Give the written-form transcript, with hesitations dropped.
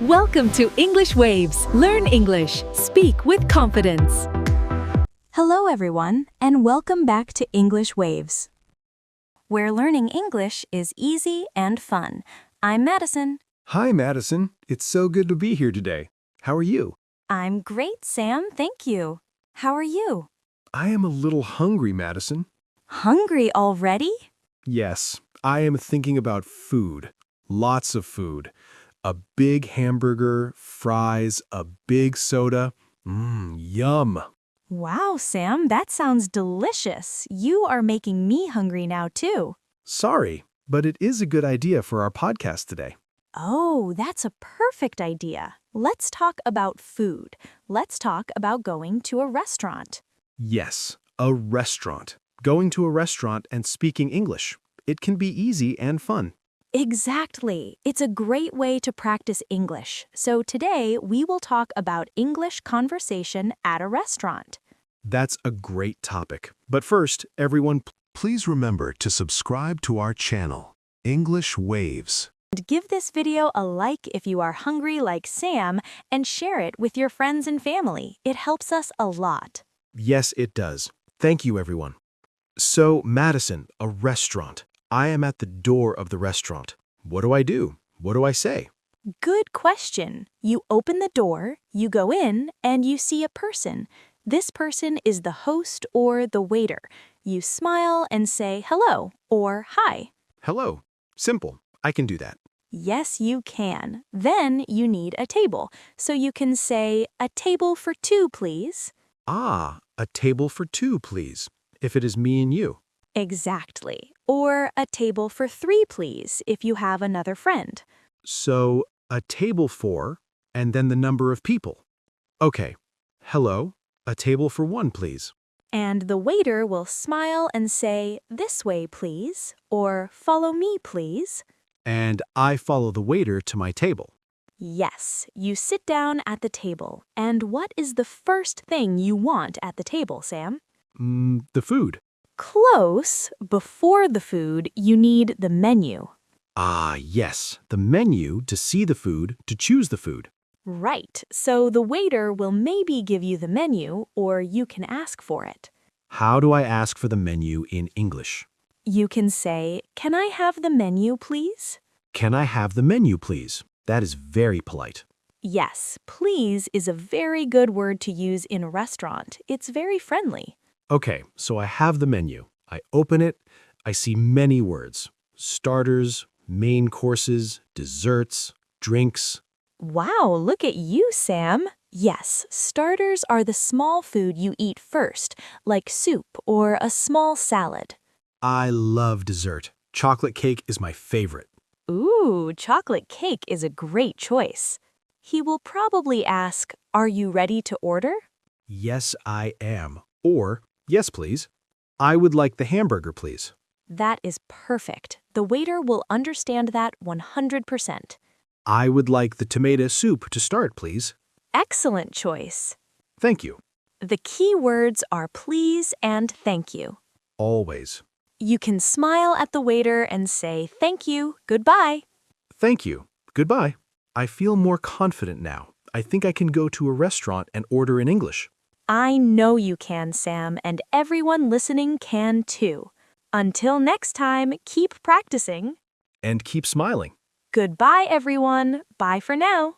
Welcome to English Waves. Learn English. Speak with confidence. Hello, everyone, and welcome back to English Waves, where learning English is easy and fun. I'm Madison. Hi, Madison. It's so good to be here today. How are you? I'm great, Sam. Thank you. How are you? I am a little hungry, Madison. Hungry already? Yes, I am thinking about food. Lots of food. A big hamburger, fries, a big soda. Yum. Wow, Sam, that sounds delicious. You are making me hungry now, too. Sorry, but it is a good idea for our podcast today. Oh, that's a perfect idea. Let's talk about food. Let's talk about going to a restaurant. Yes, a restaurant. Going to a restaurant and speaking English. It can be easy and fun. Exactly. It's a great way to practice English. So today we will talk about English conversation at a restaurant. That's a great topic. But first, everyone, Please remember to subscribe to our channel, English Waves. And give this video a like if you are hungry like Sam and share it with your friends and family. It helps us a lot. yes, it does. Thank you, everyone. So, Madison, a restaurant. I am at the door of the restaurant. What do I do? What do I say? Good question. You open the door, you go in, and you see a person. This person is the host or the waiter. You smile and say hello or hi. Hello. Simple. I can do that. Yes, you can. Then you need a table. So you can say, a table for two, please. Ah, a table for two, please. If it is me and you. Exactly. Or a table for three, please, if you have another friend. So, a table for, and then the number of people. Okay. Hello. A table for one, please. And the waiter will smile and say, this way, please, or follow me, please. And I follow the waiter to my table. Yes, you sit down at the table. And what is the first thing you want at the table, Sam? The food. Close. Before the food, you need the menu. Ah, yes. The menu to see the food, to choose the food. Right, so the waiter will maybe give you the menu, or you can ask for it. How do I ask for the menu in English? You can say, can I have the menu, please? Can I have the menu, please? That is very polite. Yes, please is a very good word to use in a restaurant. It's very friendly. Okay, so I have the menu. I open it. I see many words. Starters, main courses, desserts, drinks. Wow, look at you, Sam. Yes, starters are the small food you eat first, like soup or a small salad. I love dessert. Chocolate cake is my favorite. Ooh, chocolate cake is a great choice. He will probably ask, are you ready to order? Yes, I am. Or, yes, please. I would like the hamburger, please. That is perfect. The waiter will understand that 100%. I would like the tomato soup to start, please. Excellent choice. Thank you. The key words are please and thank you. Always. You can smile at the waiter and say thank you, goodbye. Thank you. Goodbye. I feel more confident now. I think I can go to a restaurant and order in English. I know you can, Sam, and everyone listening can too. Until next time, keep practicing. And keep smiling. Goodbye, everyone. Bye for now.